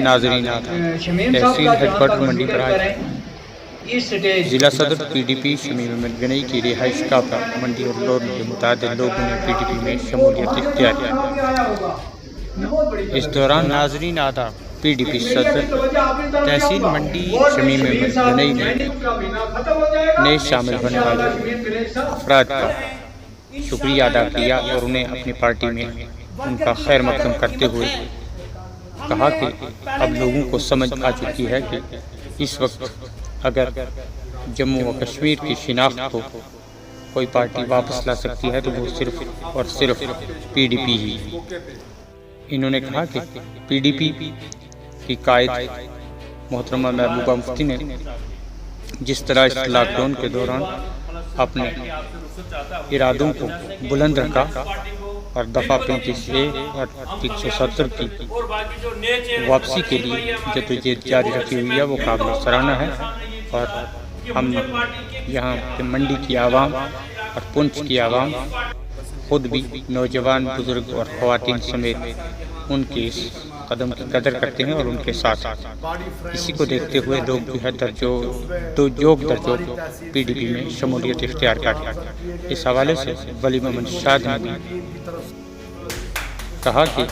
ناظرین تحصیل head quarter منڈی پر آئے ضلع صدر P D P Shamim Ahmad Ganai کی رہائش گاہ پر منڈی اور لور کے متعدد لوگوں نے پی ڈی پی میں شمولیت اختیار کی۔ اس دوران ناظرین آداب پی ڈی پی صدر تحصیل منڈی شمیم احمد گنئی نے شامل ہونے والے افراد کا شکریہ ادا کیا اور انہیں اپنی پارٹی میں ان کا خیر مقدم کرتے ہوئے کہا کہ اب لوگوں کو سمجھ آ چکی ہے کہ اس وقت اگر جموں و کشمیر کی شناخت کو کوئی پارٹی واپس لا سکتی ہے تو وہ صرف اور صرف پی ڈی پی ہی۔ انہوں نے کہا کہ پی ڈی پی کی قائد محترمہ محبوبہ مفتی نے جس طرح اس لاک ڈاؤن کے دوران اپنے ارادوں کو بلند رکھا اور دفعہ 35A اور 370 کی واپسی کے لیے جدوجہد جاری رکھی ہوئی ہے وہ قابل سراہنا ہے، اور ہم یہاں پہ منڈی کی عوام اور پنچ کی عوام خود بھی نوجوان بزرگ اور خواتین سمیت ان کے اس قدم کی قدر کرتے ہیں اور ان کے ساتھ اسی کو دیکھتے ہوئے لوگ جو ہے جوگ پی ڈی پی میں شمولیت اختیار کرتے ہیں۔ اس حوالے سے ولی محمد شاد نے بھی کہا کہ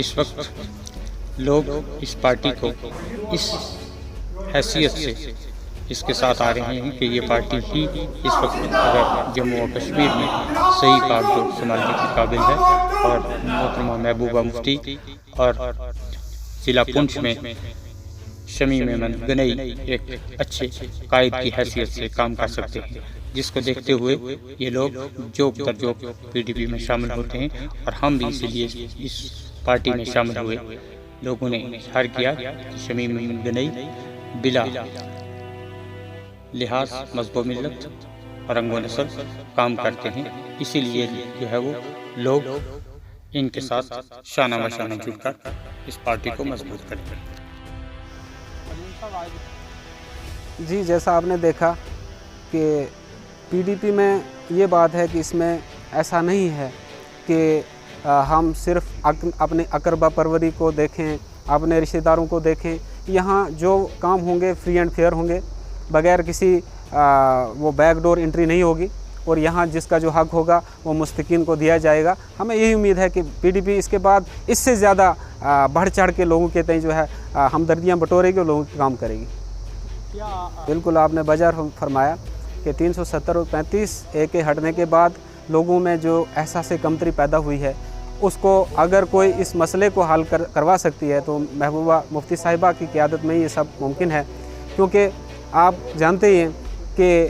اس وقت لوگ اس پارٹی کو اس حیثیت سے اس کے ساتھ آ رہے ہیں کہ یہ پارٹی ہی اس وقت اگر جموں و کشمیر میں صحیح کام سنبھالنے کے قابل ہے، اور محترمہ محبوبہ مفتی اور ضلع پنچ میں شمیم احمد گنئی ایک اچھے قائد کی حیثیت سے کام کر سکتے ہیں، جس کو دیکھتے ہوئے یہ لوگ جوک در جوک پی ڈی پی میں شامل ہوتے ہیں، اور ہم بھی اسی لیے اس پارٹی میں شامل ہوئے۔ لوگوں نے اظہار کیا کہ شمیم احمد گنئی بلا لحاظ مذہب و ملت اور رنگ و نسل کام کرتے ہیں، اسی لیے جو ہے وہ لوگ ان کے ساتھ شانہ بہ شانہ جڑ کر اس پارٹی کو مضبوط کرتے ہیں۔ جی، جیسا آپ نے دیکھا کہ پی ڈی پی میں یہ بات ہے کہ اس میں ایسا نہیں ہے کہ ہم صرف اپنے اقربا پروری کو دیکھیں، اپنے رشتہ داروں کو دیکھیں۔ یہاں جو کام ہوں گے فری اینڈ فیئر ہوں گے، بغیر کسی وہ بیک ڈور انٹری نہیں ہوگی، اور یہاں جس کا جو حق ہوگا وہ مستحقین کو دیا جائے گا۔ ہمیں یہی امید ہے کہ پی ڈی پی اس کے بعد اس سے زیادہ بڑھ چڑھ کے لوگوں کے تئیں جو ہے ہمدردیاں بٹورے گی اور لوگوں کے کام کرے گی۔ بالکل آپ نے بجا فرمایا کہ 370 اور 35A کے ہٹنے کے بعد لوگوں میں جو احساس کمتری پیدا ہوئی ہے، اس کو اگر کوئی اس مسئلے کو حل کروا سکتی ہے تو محبوبہ مفتی صاحبہ کی قیادت میں یہ سب ممکن ہے، کیونکہ آپ جانتے ہی ہیں کہ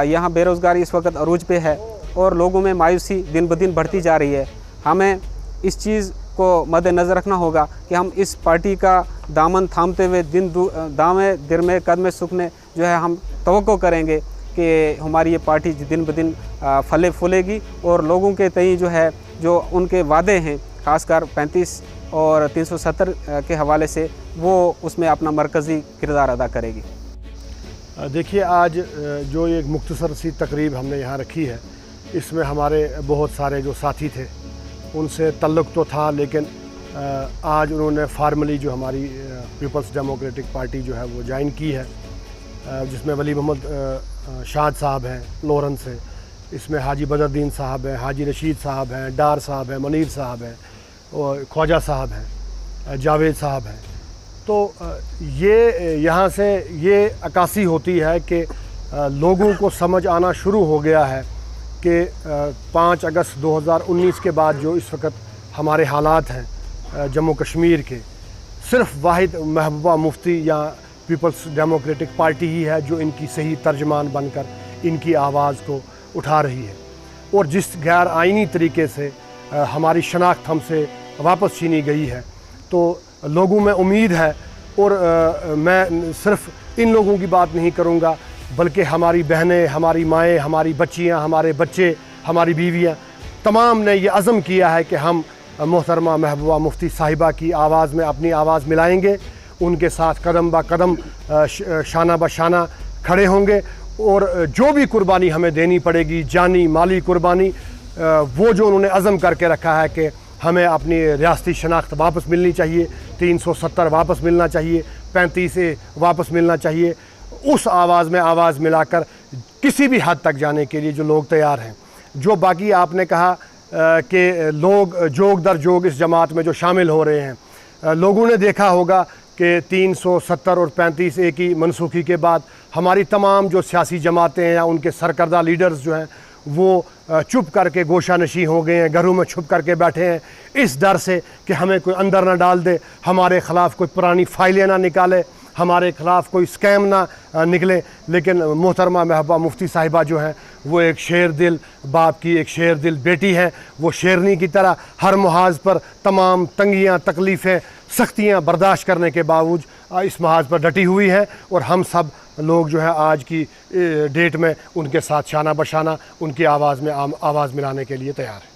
یہاں بے روزگاری اس وقت عروج پہ ہے اور لوگوں میں مایوسی دن بدن بڑھتی جا رہی ہے۔ ہمیں اس چیز کو مد نظر رکھنا ہوگا کہ ہم اس پارٹی کا دامن تھامتے ہوئے دامے درمے قدمے سکھنے جو ہے ہم توقع کریں گے کہ ہماری یہ پارٹی دن بدن پھلے پھولے گی، اور لوگوں کے تئیں جو ہے جو ان کے وعدے ہیں خاص کر 35 اور 370 کے حوالے سے وہ اس میں اپنا مرکزی کردار ادا کرے گی۔ دیکھیے، آج جو ایک مختصر سی تقریب ہم نے یہاں رکھی ہے، اس میں ہمارے بہت سارے جو ساتھی تھے ان سے تعلق تو تھا، لیکن آج انہوں نے فارملی جو ہماری پیپلز ڈیموکریٹک پارٹی جو ہے وہ جوائن کی ہے، جس میں ولی محمد شاد صاحب ہیں لورن سے، اس میں حاجی بدر الدین صاحب ہیں، حاجی رشید صاحب ہیں، ڈار صاحب ہیں، منیر صاحب ہیں، اور خواجہ صاحب ہیں، جاوید صاحب ہیں۔ تو یہ یہاں سے یہ عکاسی ہوتی ہے کہ لوگوں کو سمجھ آنا شروع ہو گیا ہے کہ 5 اگست 2019 کے بعد جو اس وقت ہمارے حالات ہیں جموں کشمیر کے، صرف واحد محبوبہ مفتی یا پیپلز ڈیموکریٹک پارٹی ہی ہے جو ان کی صحیح ترجمان بن کر ان کی آواز کو اٹھا رہی ہے، اور جس غیر آئینی طریقے سے ہماری شناخت ہم سے واپس چھینی گئی ہے، تو لوگوں میں امید ہے۔ اور میں صرف ان لوگوں کی بات نہیں کروں گا، بلکہ ہماری بہنیں، ہماری مائیں، ہماری بچیاں، ہمارے بچے، ہماری بیویاں، تمام نے یہ عزم کیا ہے کہ ہم محترمہ محبوبہ مفتی صاحبہ کی آواز میں اپنی آواز ملائیں گے، ان کے ساتھ قدم با قدم شانہ بہ شانہ کھڑے ہوں گے، اور جو بھی قربانی ہمیں دینی پڑے گی، جانی مالی قربانی، وہ جو انہوں نے عزم کر کے رکھا ہے کہ ہمیں اپنی ریاستی شناخت واپس ملنی چاہیے, 370 واپس ملنا چاہیے, 35A واپس ملنا چاہیے. اس آواز میں آواز ملا کر کسی بھی حد تک جانے کے لیے جو لوگ تیار ہیں. جو باقی آپ نے کہا کہ لوگ جوگ در جوگ اس جماعت میں جو شامل ہو رہے ہیں, لوگوں نے دیکھا ہوگا کہ 370 اور 35A کی منسوخی کے بعد ہماری تمام جو سیاسی جماعتیں ہیں یا ان کے سرکردہ لیڈرز جو ہیں وہ چپ کر کے گوشہ نشین ہو گئے ہیں, گھروں میں چھپ کر کے بیٹھے ہیں اس ڈر سے کہ ہمیں کوئی اندر نہ ڈال دے, ہمارے خلاف کوئی پرانی فائلیں نہ نکالے, ہمارے خلاف کوئی اسکیم نہ نکلے. لیکن محترمہ محبوبہ مفتی صاحبہ جو ہیں وہ ایک شیر دل باپ کی ایک شیر دل بیٹی ہیں. وہ شیرنی کی طرح ہر محاذ پر تمام تنگیاں, تکلیفیں, سختیاں برداشت کرنے کے باوجود اس محاذ پر ڈٹی ہوئی ہیں, اور ہم سب لوگ جو ہے آج کی ڈیٹ میں ان کے ساتھ شانہ بشانہ ان کی آواز میں آواز ملانے کے لیے تیار ہیں.